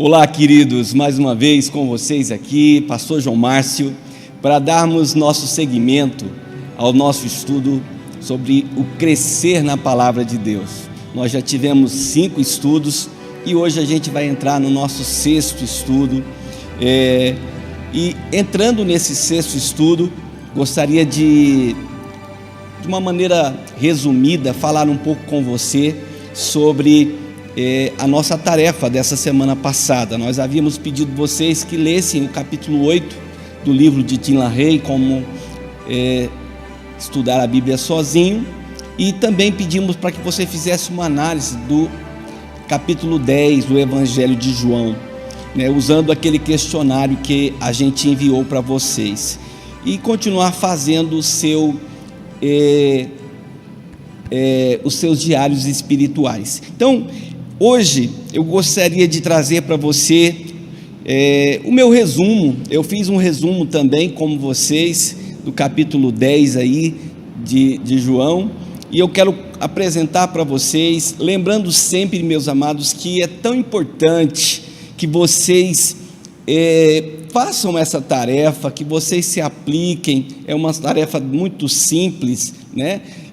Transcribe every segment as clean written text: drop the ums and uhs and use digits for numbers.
Olá, queridos, mais uma vez com vocês aqui, Pastor João Márcio, para darmos nosso seguimento ao nosso estudo sobre o crescer na Palavra de Deus. Nós já tivemos 5 estudos e hoje a gente vai entrar no nosso 6º estudo. E entrando nesse 6º estudo, gostaria de uma maneira resumida, falar um pouco com você sobre a nossa tarefa dessa semana passada. Nós havíamos pedido vocês que lessem o capítulo 8 do livro de Tim LaHaye, como estudar a Bíblia sozinho, e também pedimos para que você fizesse uma análise do capítulo 10 do Evangelho de João, usando aquele questionário que a gente enviou para vocês, e continuar fazendo os seus diários espirituais. Então, hoje eu gostaria de trazer para você o meu resumo. Eu fiz um resumo também, como vocês, do capítulo 10 aí de João, e eu quero apresentar para vocês, lembrando sempre, meus amados, que é tão importante que vocês façam essa tarefa, que vocês se apliquem. É uma tarefa muito simples,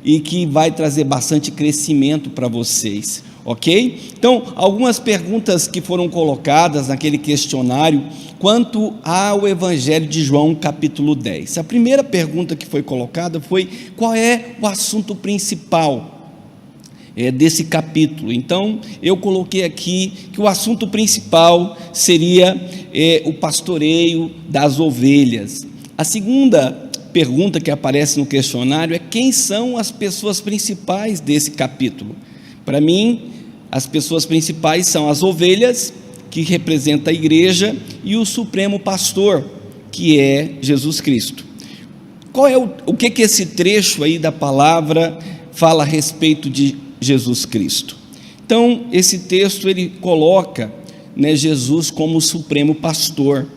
e que vai trazer bastante crescimento para vocês, ok? Então, algumas perguntas que foram colocadas naquele questionário quanto ao Evangelho de João, capítulo 10. A primeira pergunta que foi colocada foi: qual é o assunto principal desse capítulo? Então, eu coloquei aqui que o assunto principal seria o pastoreio das ovelhas. A segunda pergunta que aparece no questionário é: quem são as pessoas principais desse capítulo? Para mim, as pessoas principais são as ovelhas, que representa a igreja, e o supremo pastor, que é Jesus Cristo. Qual é o que esse trecho aí da palavra fala a respeito de Jesus Cristo? Então, esse texto ele coloca, Jesus como o supremo pastor.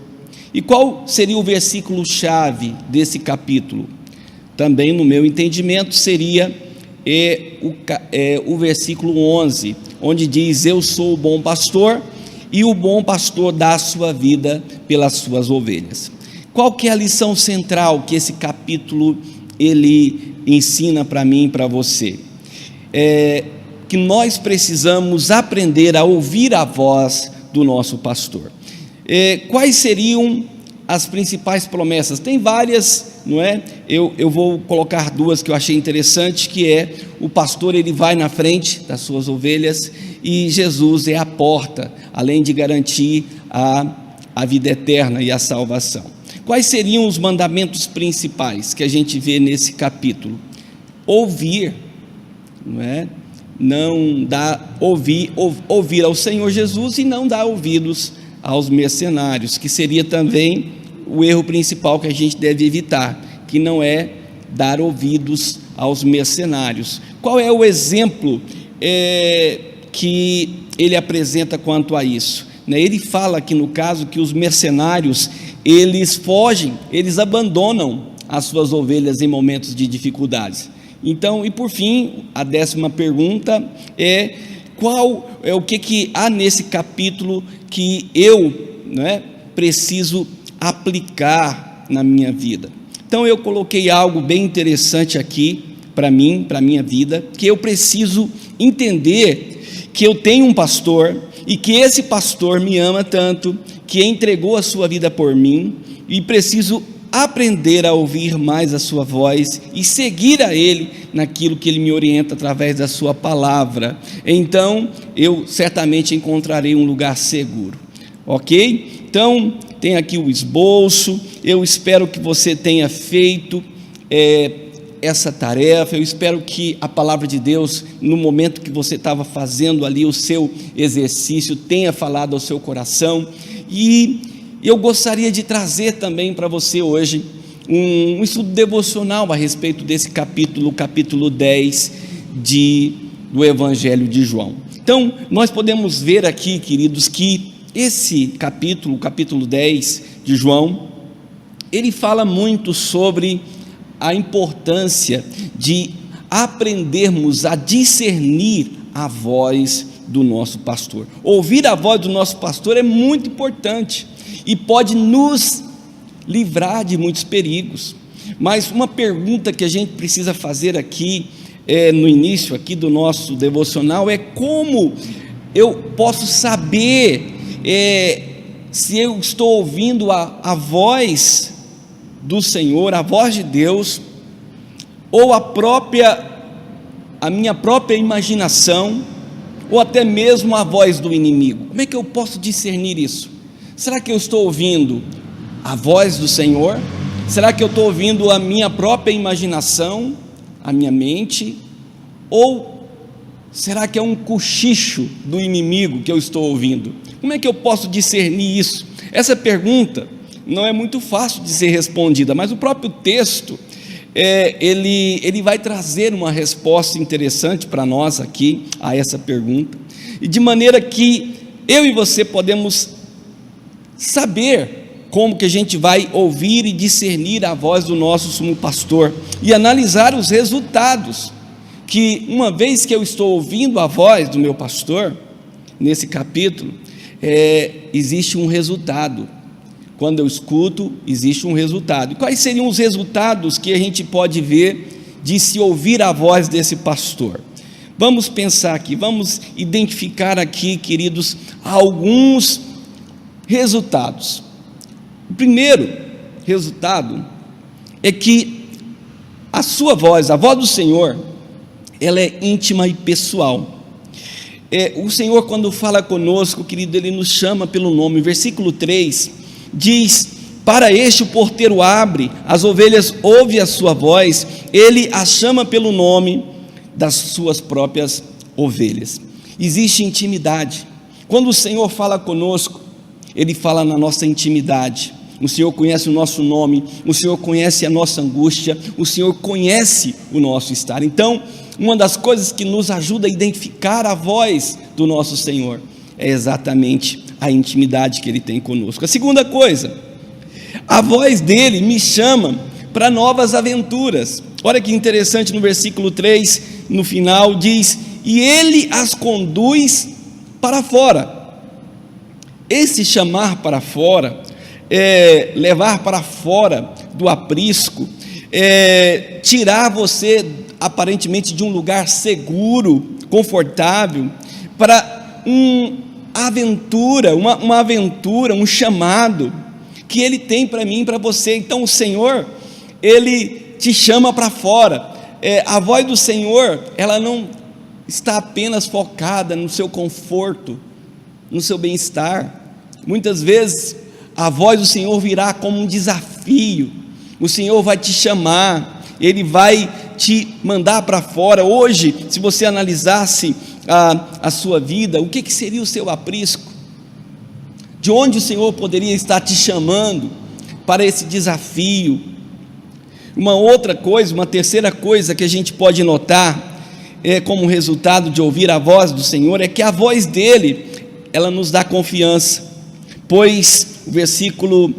E qual seria o versículo-chave desse capítulo? Também, no meu entendimento, seria o versículo 11, onde diz: eu sou o bom pastor, e o bom pastor dá a sua vida pelas suas ovelhas. Qual que é a lição central que esse capítulo ele ensina para mim e para você? Que nós precisamos aprender a ouvir a voz do nosso pastor. Quais seriam as principais promessas? Tem várias, não é? Eu vou colocar 2 que eu achei interessante, que é: o pastor ele vai na frente das suas ovelhas, e Jesus é a porta, além de garantir a vida eterna e a salvação. Quais seriam os mandamentos principais que a gente vê nesse capítulo? Ouvir, não é? Não dá ouvir ao Senhor Jesus e não dar ouvidos aos mercenários, que seria também o erro principal que a gente deve evitar, que não é dar ouvidos aos mercenários. Qual é o exemplo que ele apresenta quanto a isso? Ele fala aqui no caso que os mercenários, eles fogem, eles abandonam as suas ovelhas em momentos de dificuldades. Então, e por fim, a 10ª pergunta é: o que há nesse capítulo que eu preciso aplicar na minha vida? Então, eu coloquei algo bem interessante aqui para mim, para a minha vida, que eu preciso entender que eu tenho um pastor, e que esse pastor me ama tanto, que entregou a sua vida por mim, e preciso aprender a ouvir mais a sua voz e seguir a ele naquilo que ele me orienta através da sua palavra. Então, eu certamente encontrarei um lugar seguro, ok? Então, tem aqui o esboço. Eu espero que você tenha feito essa tarefa. Eu espero que a palavra de Deus, no momento que você estava fazendo ali o seu exercício, tenha falado ao seu coração. E eu gostaria de trazer também para você hoje um estudo devocional a respeito desse capítulo 10 do Evangelho de João. Então, nós podemos ver aqui, queridos, que esse capítulo, o capítulo 10 de João, ele fala muito sobre a importância de aprendermos a discernir a voz do nosso pastor. Ouvir a voz do nosso pastor é muito importante e pode nos livrar de muitos perigos. Mas uma pergunta que a gente precisa fazer aqui, no início aqui do nosso devocional, é como eu posso saber se eu estou ouvindo a voz do Senhor, a voz de Deus, ou a minha própria imaginação, ou até mesmo a voz do inimigo. Como é que eu posso discernir isso? Será que eu estou ouvindo a voz do Senhor? Será que eu estou ouvindo a minha própria imaginação, a minha mente? Ou será que é um cochicho do inimigo que eu estou ouvindo? Como é que eu posso discernir isso? Essa pergunta não é muito fácil de ser respondida, mas o próprio texto, ele vai trazer uma resposta interessante para nós aqui, a essa pergunta, e de maneira que eu e você podemos saber como que a gente vai ouvir e discernir a voz do nosso sumo pastor, e analisar os resultados, que uma vez que eu estou ouvindo a voz do meu pastor, nesse capítulo, existe um resultado. Quando eu escuto, existe um resultado. E quais seriam os resultados que a gente pode ver de se ouvir a voz desse pastor? Vamos pensar aqui, vamos identificar aqui, queridos, alguns resultados. O primeiro resultado é que a sua voz, a voz do Senhor, ela é íntima e pessoal. O Senhor, quando fala conosco, querido, Ele nos chama pelo nome. Versículo 3 diz: para este o porteiro abre, as ovelhas ouvem a sua voz, Ele as chama pelo nome das suas próprias ovelhas. Existe intimidade. Quando o Senhor fala conosco, Ele fala na nossa intimidade. O Senhor conhece o nosso nome, o Senhor conhece a nossa angústia, o Senhor conhece o nosso estar. Então, uma das coisas que nos ajuda a identificar a voz do nosso Senhor é exatamente a intimidade que Ele tem conosco. A segunda coisa, a voz dEle me chama para novas aventuras. Olha que interessante, no versículo 3, no final diz: e Ele as conduz para fora. Esse chamar para fora, levar para fora do aprisco, tirar você aparentemente de um lugar seguro, confortável, para uma aventura, um chamado que Ele tem para mim e para você. Então o Senhor, Ele te chama para fora. A voz do Senhor, ela não está apenas focada no seu conforto, no seu bem-estar. Muitas vezes a voz do Senhor virá como um desafio. O Senhor vai te chamar, Ele vai te mandar para fora. Hoje, se você analisasse a sua vida, o que seria o seu aprisco? De onde o Senhor poderia estar te chamando para esse desafio? Uma outra coisa, uma terceira coisa que a gente pode notar, como resultado de ouvir a voz do Senhor, é que a voz dEle, ela nos dá confiança, pois o versículo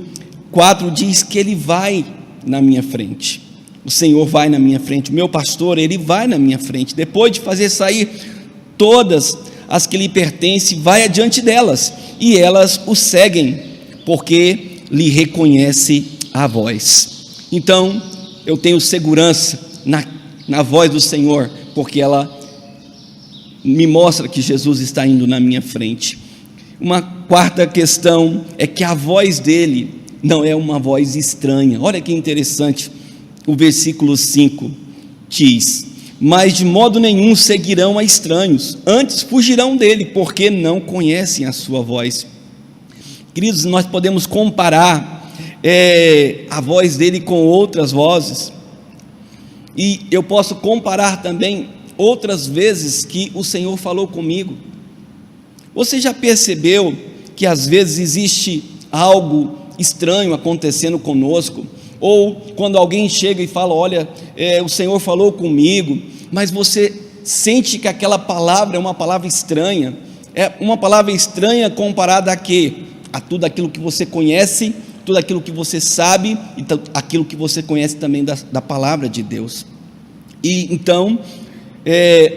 4 diz que Ele vai na minha frente. O Senhor vai na minha frente, o meu pastor, Ele vai na minha frente. Depois de fazer sair todas as que lhe pertencem, vai adiante delas, e elas o seguem, porque lhe reconhece a voz. Então, eu tenho segurança na voz do Senhor, porque ela me mostra que Jesus está indo na minha frente. Uma quarta questão é que a voz dEle não é uma voz estranha. Olha que interessante, o versículo 5 diz: mas de modo nenhum seguirão a estranhos, antes fugirão dele, porque não conhecem a sua voz. Queridos, nós podemos comparar a voz dele com outras vozes, e eu posso comparar também outras vezes que o Senhor falou comigo. Você já percebeu que às vezes existe algo estranho acontecendo conosco? Ou quando alguém chega e fala: olha, o Senhor falou comigo, mas você sente que aquela palavra é uma palavra estranha. É uma palavra estranha comparada a quê? A tudo aquilo que você conhece, tudo aquilo que você sabe, e aquilo que você conhece também da palavra de Deus. E então,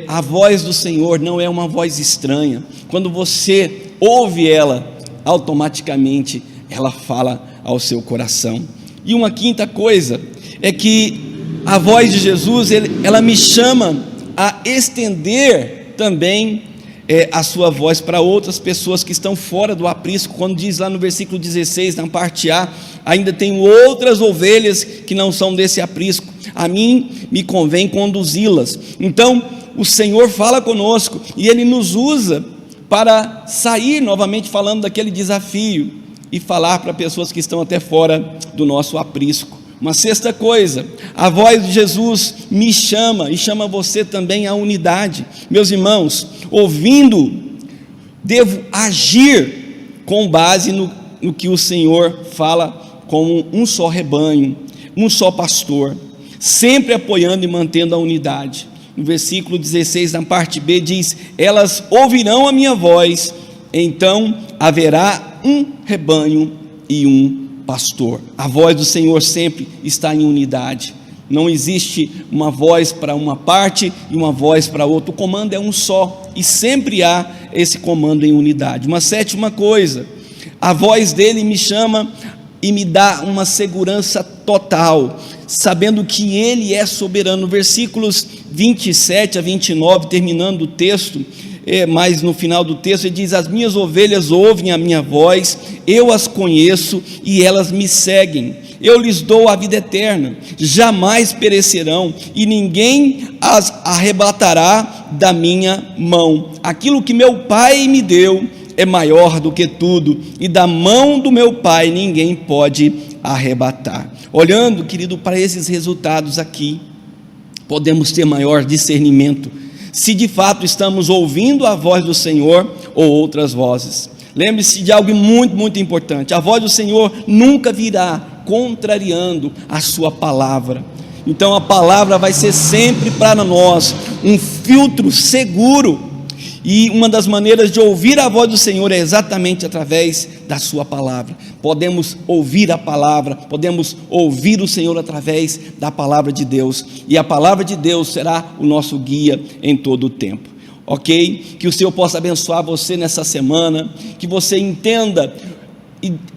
a voz do Senhor não é uma voz estranha. Quando você ouve ela, automaticamente ela fala ao seu coração. E uma quinta coisa é que a voz de Jesus, ela me chama a estender também a sua voz para outras pessoas que estão fora do aprisco. Quando diz lá no versículo 16, na parte A, ainda tenho outras ovelhas que não são desse aprisco, a mim me convém conduzi-las. Então o Senhor fala conosco e Ele nos usa para sair novamente falando daquele desafio e falar para pessoas que estão até fora do nosso aprisco. Uma sexta coisa, a voz de Jesus me chama e chama você também à unidade. Meus irmãos, ouvindo, devo agir com base no que o Senhor fala, como um só rebanho, um só pastor, sempre apoiando e mantendo a unidade. No versículo 16, na parte B, diz: elas ouvirão a minha voz, então haverá um rebanho e um pastor. A voz do Senhor sempre está em unidade. Não existe uma voz para uma parte e uma voz para outra. O comando é um só e sempre há esse comando em unidade. Uma sétima coisa, a voz dele me chama e me dá uma segurança total, sabendo que ele é soberano. Versículos 27 a 29, terminando o texto, mas no final do texto ele diz: as minhas ovelhas ouvem a minha voz, eu as conheço e elas me seguem. Eu lhes dou a vida eterna, jamais perecerão e ninguém as arrebatará da minha mão. Aquilo que meu Pai me deu é maior do que tudo, e da mão do meu Pai ninguém pode arrebatar. Olhando, querido, para esses resultados aqui, podemos ter maior discernimento se de fato estamos ouvindo a voz do Senhor ou outras vozes. Lembre-se de algo muito, muito importante: a voz do Senhor nunca virá contrariando a sua palavra. Então a palavra vai ser sempre para nós um filtro seguro, e uma das maneiras de ouvir a voz do Senhor é exatamente através da sua palavra. Podemos ouvir a palavra, podemos ouvir o Senhor através da palavra de Deus, e a palavra de Deus será o nosso guia em todo o tempo. Ok? Que o Senhor possa abençoar você nessa semana, que você entenda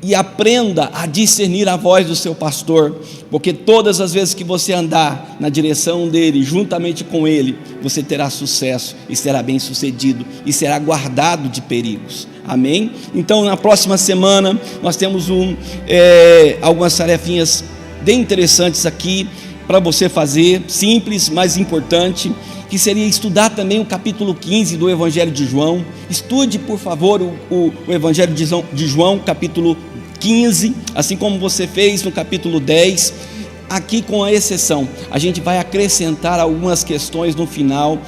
e aprenda a discernir a voz do seu pastor, porque todas as vezes que você andar na direção dele, juntamente com ele, você terá sucesso e será bem sucedido e será guardado de perigos. Amém? Então na próxima semana nós temos algumas tarefinhas bem interessantes aqui para você fazer, simples, mas importante, que seria estudar também o capítulo 15 do Evangelho de João. Estude, por favor, o Evangelho de João, capítulo 15, assim como você fez no capítulo 10. Aqui, com a exceção, a gente vai acrescentar algumas questões no final,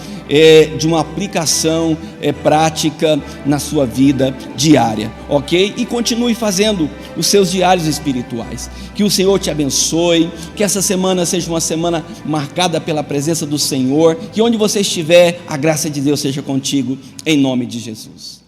de uma aplicação prática na sua vida diária, ok? E continue fazendo os seus diários espirituais. Que o Senhor te abençoe, que essa semana seja uma semana marcada pela presença do Senhor, que onde você estiver, a graça de Deus seja contigo, em nome de Jesus.